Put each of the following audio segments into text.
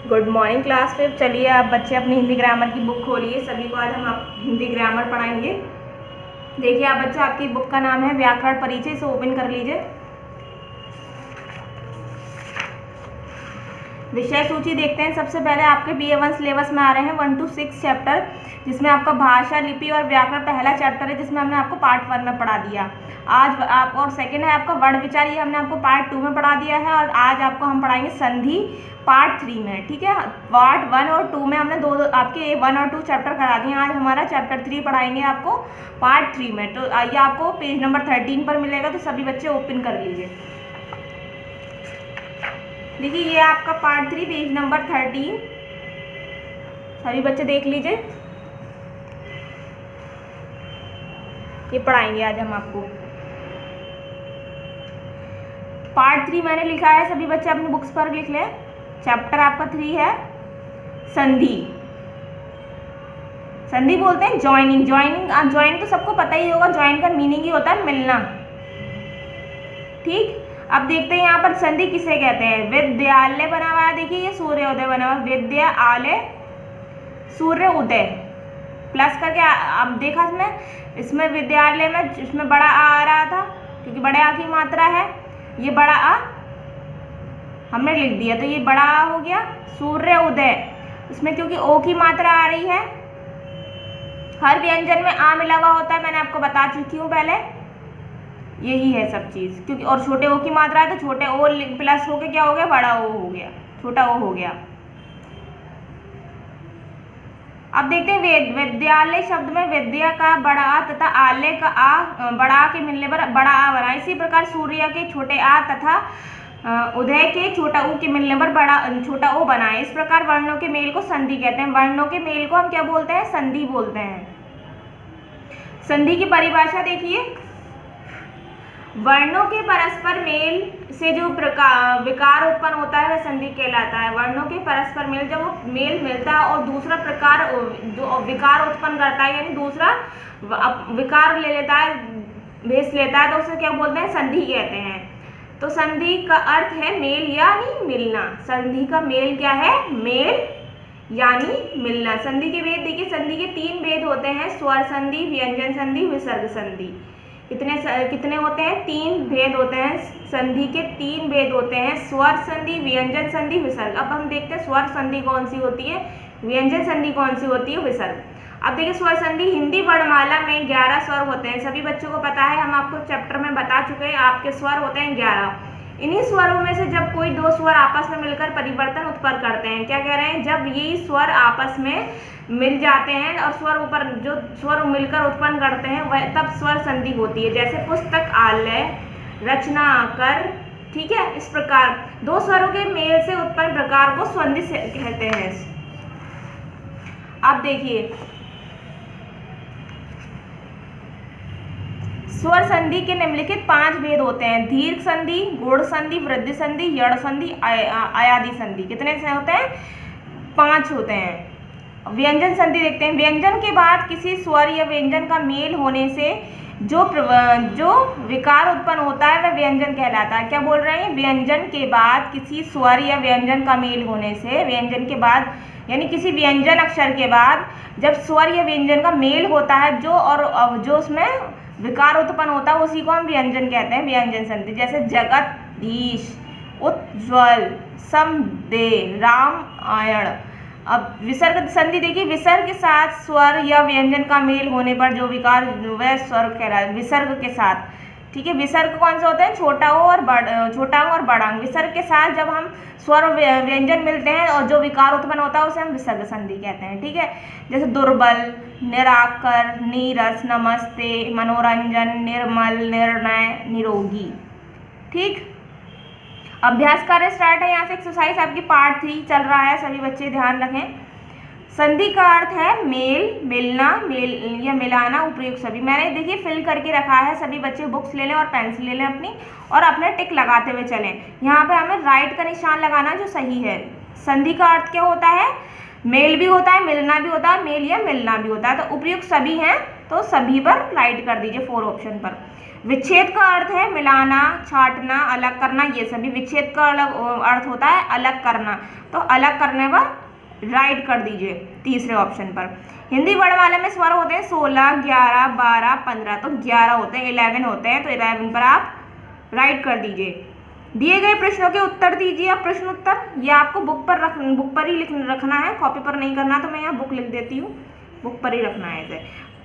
Good morning class फिर। चलिए आप बच्चे अपनी हिंदी ग्रामर की बुक खोलिए। सभी को आज हम आप हिंदी ग्रामर पढ़ाएंगे। देखिए आप बच्चे, आपकी बुक का नाम है व्याकरण परिचय। इसे ओपन कर लीजिए। विषय सूची देखते हैं। सबसे पहले आपके BA1 सिलेबस में आ रहे हैं 1 to 6 चैप्टर, जिसमें आपका भाषा, लिपि और व्याकरण पहला चैप्टर है, जिसमें हमने आपको पार्ट 1 में पढ़ा दिया। आज आप और सेकंड है आपका वर्ण विचार, ये हमने आपको पार्ट 2 में पढ़ा दिया है। और आज आपको हम पढ़ाएंगे संधि पार्ट 3 में। ठीक है, पार्ट 1 और 2 में हमने दो आपके 1 और 2 चैप्टर करा दिए। आज हमारा चैप्टर 3 पढ़ाएंगे आपको पार्ट 3 में। तो ये आपको पेज नंबर 13 पर मिलेगा, तो सभी बच्चे ओपन कर लीजिए। देखिए ये आपका पार्ट 3 पेज नंबर 13, सभी बच्चे देख लीजिए। ये पढ़ाएंगे आज हम आपको। पार्ट 3 मैंने लिखा है, सभी बच्चे अपनी बुक्स पर लिख लें। चैप्टर आपका 3 है संधि। संधि बोलते हैं ज्वाइनिंग। ज्वाइनिंग तो सबको पता ही होगा। ज्वाइन का मीनिंग ही होता है मिलना। ठीक, अब देखते हैं यहाँ पर संधि किसे कहते हैं। विद्यालय बना हुआ है, देखिए ये सूर्योदय बना हुआ है। विद्यालय सूर्य उदय प्लस करके अब देखा इसमें विद्यालय में इसमें बड़ा आ रहा था, क्योंकि बड़े आ की मात्रा है। ये बड़ा आ हमने लिख दिया, तो ये बड़ा आ हो गया। सूर्य उदय, इसमें क्योंकि ओ की मात्रा आ रही है। हर व्यंजन में आ मिला हुआ होता है, मैंने आपको बता चुकी हूँ पहले। यही है सब चीज, क्योंकि और छोटे ओ की मात्रा है, तो छोटे ओ प्लस होके क्या हो गया, बड़ा ओ हो गया, छोटा ओ हो गया। अब देखते हैं विद्यालय शब्द में विद्या का बड़ा आ तथा आलय का आ बड़ा आ के मिलने पर बड़ा आ बना। इसी प्रकार सूर्य के छोटे आ तथा उदय के छोटा ऊ के मिलने पर बड़ा छोटा ओ बना है। इस प्रकार वर्णों के मेल को संधि कहते हैं। वर्णों के मेल को हम क्या बोलते हैं, संधि बोलते हैं। संधि की परिभाषा देखिए। वर्णों के परस्पर मेल से जो विकार उत्पन्न होता है वह संधि कहलाता है। वर्णों के परस्पर मेल, जब वो मेल मिलता है और दूसरा प्रकार जो विकार उत्पन्न करता है, यानी दूसरा विकार ले लेता है, भेष लेता है, तो उसे क्या बोलते हैं, संधि कहते हैं। तो संधि का अर्थ है मेल यानी मिलना। संधि का मेल क्या है, मेल यानी मिलना। संधि के भेद देखिए। संधि के 3 भेद होते हैं, स्वर संधि, व्यंजन संधि, विसर्ग संधि। कितने होते हैं, 3 भेद होते हैं। संधि के 3 भेद होते हैं, स्वर संधि, व्यंजन संधि, विसर्ग। अब हम देखते हैं स्वर संधि कौन सी होती है, व्यंजन संधि कौन सी होती है, विसर्ग। अब देखिए स्वर संधि, हिंदी वर्णमाला में 11 स्वर होते हैं। सभी बच्चों को पता है, हम आपको चैप्टर में बता चुके हैं। आपके स्वर होते हैं 11। इन्हीं स्वरों में से जब कोई 2 स्वर आपस में मिलकर परिवर्तन उत्पन्न करते हैं, क्या कह रहे हैं, जब ये स्वर आपस में मिल जाते हैं और जो स्वर मिलकर उत्पन्न करते हैं वह तब स्वर संधि होती है। जैसे पुस्तक, आलय, रचना, आकर। ठीक है, इस प्रकार 2 स्वरों के मेल से उत्पन्न प्रकार को संधि कहते हैं। अब देखिए स्वर संधि के निम्नलिखित 5 भेद होते हैं। दीर्घ संधि, गुण संधि, वृद्धि संधि, यड़ संधि, आयादी संधि। कितने से होते हैं, 5 होते हैं। व्यंजन संधि देखते हैं। व्यंजन के बाद किसी स्वर या व्यंजन का मेल होने से जो विकार उत्पन्न होता है वह व्यंजन कहलाता है। क्या बोल रहे हैं, व्यंजन के बाद किसी स्वर या व्यंजन का मेल होने से, व्यंजन के बाद यानी किसी व्यंजन अक्षर के बाद जब स्वर या व्यंजन का मेल होता है, जो उसमें विकार उत्पन्न होता है, उसी को हम व्यंजन कहते हैं, व्यंजन संधि। जैसे जगदीश, उज्ज्वल, समदेव, रामायण। अब विसर्ग संधि देखिए। विसर्ग के साथ स्वर या व्यंजन का मेल होने पर जो विकार, वह स्वर कहलाता है विसर्ग के साथ। ठीक है, विसर्ग कौन से होते हैं, छोटा ओ और बड़ा अंग। विसर्ग के साथ जब हम स्वर व्यंजन मिलते हैं और जो विकार उत्पन्न होता है उसे हम विसर्ग संधि कहते हैं। ठीक है, जैसे दुर्बल, निराकर, नीरस, नमस्ते, मनोरंजन, निर्मल, निर्णय, निरोगी। ठीक, अभ्यास कार्य स्टार्ट है। यहाँ से एक्सरसाइज आपकी पार्ट 3 चल रहा है, सभी बच्चे ध्यान रखें। संधि का अर्थ है मेल, मिलना, मेल या मिलाना, उपयुक्त सभी। मैंने देखिए फिल करके रखा है, सभी बच्चे बुक्स ले लें और पेंसिल ले लें अपनी, और अपने टिक लगाते हुए चलें। यहाँ पे हमें राइट का निशान लगाना जो सही है। संधि का अर्थ क्या होता है, मेल भी होता है, मिलना भी होता है, मेल या मिलना भी होता है। तो उपयुक्त सभी हैं, तो सभी पर राइट कर दीजिए 4 ऑप्शन पर। विच्छेद का अर्थ है मिलाना, छांटना, अलग करना, ये सभी विच्छेद का अलग अर्थ होता है अलग करना। तो अलग करने पर राइट कर दीजिए तीसरे ऑप्शन पर। हिंदी वर्णमाला में स्वर होते हैं 16, 11, 12, 15, तो 11 होते हैं, 11 होते हैं, तो 11 पर आप राइट कर दीजिए। दिए गए प्रश्नों के उत्तर दीजिए। अब प्रश्न उत्तर ये आपको बुक पर ही रखना है, कॉपी पर नहीं करना। तो मैं यहाँ बुक लिख देती हूँ, बुक पर ही रखना है इसे।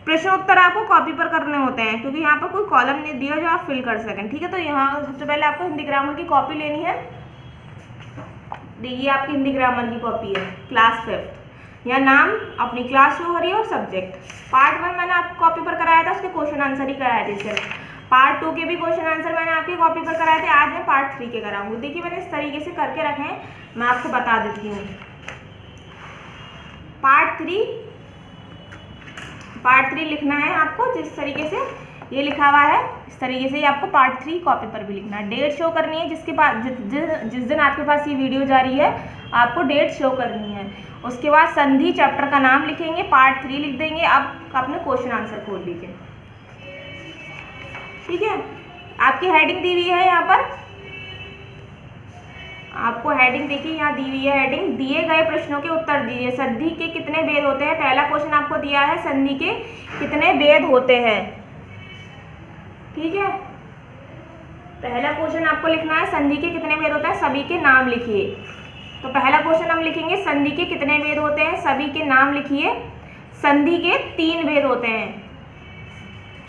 प्रश्न उत्तर आपको कॉपी पर करने होते हैं क्योंकि यहाँ पर कोई कॉलम नहीं दिया जो आप फिल कर सकें, ठीक है। तो यहाँ सबसे पहले आपको हिंदी ग्रामर की कॉपी लेनी है। ये आपकी हिंदी ग्रामर की कॉपी है, क्लास 5th। यहाँ नाम, अपनी क्लास शो हो रही है और सब्जेक्ट। पार्ट 1 मैंने आपको कॉपी पर कराया था, उसके क्वेश्चन आंसर ही कराए थे सिर्फ। पार्ट 2 के भी क्वेश्चन आंसर मैंने आपकी कॉपी पर कराए थे। आज मैं पार्ट 3 के कराऊंगी। देखिए मैंने इस तरीके से करके रखे हैं, मैं आपको बता देती हूँ। पार्ट 3 लिखना है आपको जिस तरीके से ये लिखा हुआ है, इस तरीके से ही आपको पार्ट 3 कॉपी पर भी लिखना है। डेट शो करनी है, जिसके पास जिस दिन आपके पास ये वीडियो जा रही है आपको डेट शो करनी है। उसके बाद संधि चैप्टर का नाम लिखेंगे, पार्ट 3 लिख देंगे। अब अपने क्वेश्चन आंसर खोल लीजिए, ठीक है। आपकी हेडिंग दी हुई है यहाँ पर, आपको हेडिंग देखिए यहाँ दी हुई है हेडिंग। दिए गए प्रश्नों के उत्तर दीजिए। संधि के कितने भेद होते हैं? पहला क्वेश्चन आपको दिया है संधि के कितने भेद होते हैं, ठीक है। पहला क्वेश्चन आपको लिखना है संधि के कितने भेद होते हैं, सभी के नाम लिखिए। तो पहला क्वेश्चन हम लिखेंगे संधि के कितने भेद होते हैं, सभी के नाम लिखिए। संधि के 3 भेद होते हैं।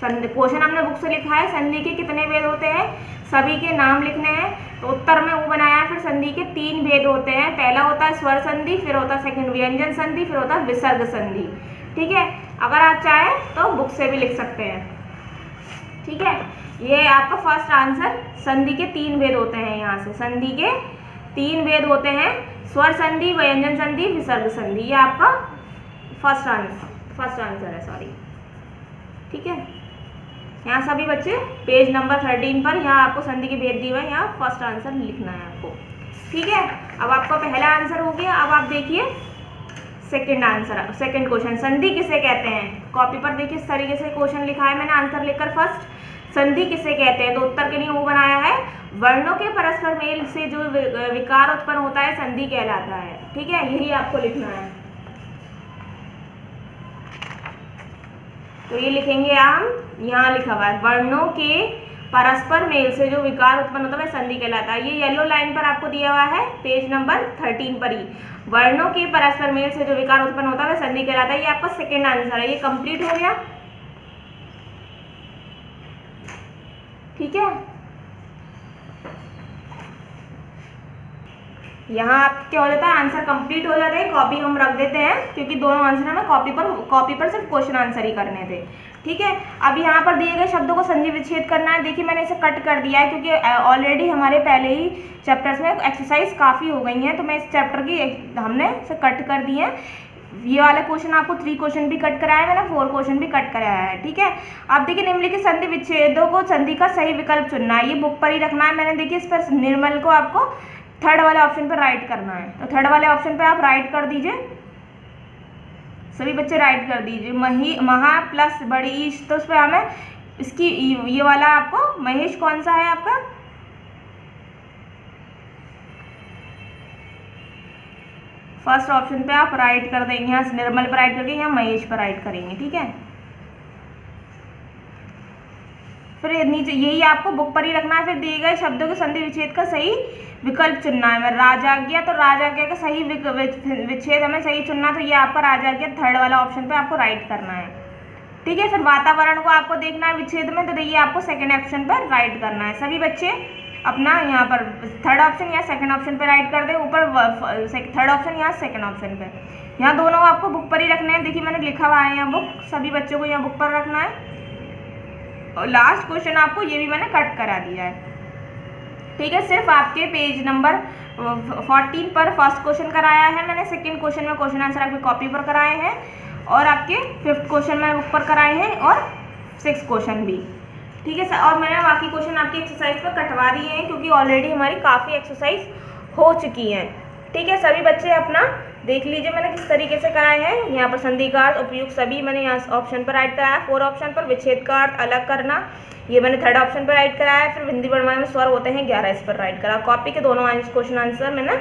क्वेश्चन हमने बुक से लिखा है संधि के कितने भेद होते हैं, सभी के नाम लिखने हैं। तो उत्तर में वो बनाया है। फिर संधि के 3 भेद होते हैं। पहला होता है स्वर संधि, फिर होता है सेकंड व्यंजन संधि, फिर होता है विसर्ग संधि, ठीक है। अगर आप चाहें तो बुक से भी लिख सकते हैं, ठीक है। ये आपका फर्स्ट आंसर, संधि के 3 भेद होते हैं। यहाँ से संधि के 3 भेद होते हैं, स्वर संधि, व्यंजन संधि, विसर्ग संधि। ये आपका फर्स्ट आंसर है, सॉरी, ठीक है। यहाँ सभी बच्चे पेज नंबर 13 पर यहाँ आपको संधि के भेद दिए हुए हैं, यहाँ फर्स्ट आंसर लिखना है आपको, ठीक है। अब आपका पहला आंसर हो गया। अब आप देखिए सेकंड क्वेश्चन, संधि किसे कहते हैं। कॉपी पर देखिए इस तरीके से क्वेश्चन लिखा है मैंने आंसर लिखकर। फर्स्ट, संधि किसे कहते हैं, तो उत्तर के लिए वो बनाया है वर्णों के परस्पर मेल से जो विकार उत्पन्न होता है संधि कहलाता है, ठीक है। यही आपको लिखना है। तो ये लिखेंगे हम, यहाँ लिखा हुआ है वर्णों के परस्पर मेल से जो विकार उत्पन्न होता है संधि कहलाता है। ये येलो लाइन पर आपको दिया हुआ है पेज नंबर 13 पर ही। वर्णों के परस्पर मेल से जो विकार उत्पन्न होता है संधि कहलाता है। ये आपका सेकंड आंसर है। ये कंप्लीट हो गया, ठीक है। यहाँ आप क्या हो जाता है, आंसर कंप्लीट हो जाता है। कॉपी हम रख देते हैं क्योंकि दोनों आंसर हमें कॉपी पर सिर्फ क्वेश्चन आंसर ही करने थे, ठीक है। अब यहाँ पर दिए गए शब्दों को संधि विच्छेद करना है। देखिए मैंने इसे कट कर दिया है क्योंकि ऑलरेडी हमारे पहले ही चैप्टर्स में एक्सरसाइज काफ़ी हो गई हैं, तो मैं इस चैप्टर की हमने इसे कट कर दिए हैं। ये वाला क्वेश्चन आपको 3 क्वेश्चन भी कट कराया है, मैंने 4 क्वेश्चन भी कट कराया है, ठीक है। अब देखिए निम्नलिखित संधि विच्छेदों को संधि का सही विकल्प चुनना है। ये बुक पर ही रखना है मैंने। देखिए इस पर निर्मल को आपको थर्ड वाले ऑप्शन पर राइट करना है। तो थर्ड वाले ऑप्शन पर आप राइट कर दीजिए, सभी बच्चे राइट कर दीजिए। महा प्लस बड़ी ईश, तो उस पर हमें इसकी ये वाला आपको महेश कौन सा है आपका, फर्स्ट ऑप्शन पे आप राइट कर देंगे। यहाँ निर्मल पर राइट करके यहाँ महेश पर राइट करेंगे, ठीक है। फिर नीचे यही आपको बुक पर ही रखना है। फिर दिए गए शब्दों के संधि विच्छेद का सही विकल्प चुनना है। राजाज्ञा, तो राजाज्ञा का सही विच्छेद हमें सही चुनना, तो ये आपका राजाज्ञा थर्ड वाला ऑप्शन पे आपको राइट करना है, ठीक है। फिर वातावरण को आपको देखना है विच्छेद में, तो ये आपको सेकंड ऑप्शन पर राइट करना है। सभी बच्चे अपना यहाँ पर थर्ड ऑप्शन या सेकंड ऑप्शन पे राइट कर दे। ऊपर थर्ड ऑप्शन या सेकंड ऑप्शन पे, यहाँ दोनों आपको बुक पर ही रखने हैं। देखिए मैंने लिखा हुआ है यहाँ बुक, सभी बच्चों को यहाँ बुक पर रखना है। और लास्ट क्वेश्चन आपको ये भी मैंने कट करा दिया है, ठीक है। सिर्फ आपके पेज नंबर 14 पर फर्स्ट क्वेश्चन कराया है मैंने। सेकंड क्वेश्चन में क्वेश्चन आंसर आपके कॉपी पर कराए हैं, और आपके 5th क्वेश्चन में बुक पर कराए हैं, और 6th क्वेश्चन भी, ठीक है सर। और मैंने बाकी क्वेश्चन आपकी एक्सरसाइज पर कटवा दिए हैं क्योंकि ऑलरेडी हमारी काफ़ी एक्सरसाइज हो चुकी हैं, ठीक है, सभी बच्चे अपना देख लीजिए मैंने किस तरीके से कराए हैं। यहाँ पर संधि का अर्थ उपयुक्त सभी मैंने यहाँ ऑप्शन पर राइट कराया, 4 ऑप्शन पर। विच्छेद का अर्थ अलग करना, ये मैंने 3rd ऑप्शन पर राइट कराया। फिर हिंदी वर्णमाला में स्वर होते हैं 11, इस पर राइट करा। कॉपी के दोनों क्वेश्चन आंसर मैंने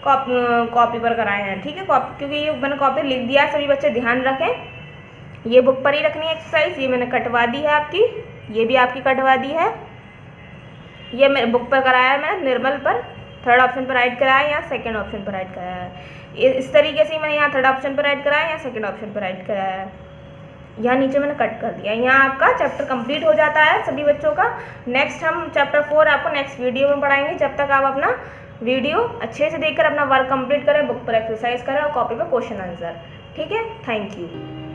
कॉपी पर कराए हैं। ठीक है, कॉपी, क्योंकि ये मैंने कॉपी लिख दिया है, सभी बच्चे ध्यान रखें। ये बुक पर ही रखनी है एक्सरसाइज, ये मैंने कटवा दी है आपकी, ये भी आपकी कटवा दी है। ये मेरे बुक पर कराया है मैंने निर्मल पर, 3rd ऑप्शन पर राइट कराया है, यहाँ 2nd ऑप्शन पर राइट कराया है। इस तरीके से मैंने यहाँ 3rd ऑप्शन पर राइट कराया है, यहाँ 2nd ऑप्शन पर राइट कराया है। यहाँ नीचे मैंने कट कर दिया। यहाँ आपका चैप्टर कंप्लीट हो जाता है सभी बच्चों का। नेक्स्ट हम चैप्टर 4 आपको नेक्स्ट वीडियो में पढ़ाएंगे। जब तक आप अपना वीडियो अच्छे से देखकर अपना वर्क कंप्लीट करें, बुक पर एक्सरसाइज करें और कॉपी पर क्वेश्चन आंसर। ठीक है, थैंक यू।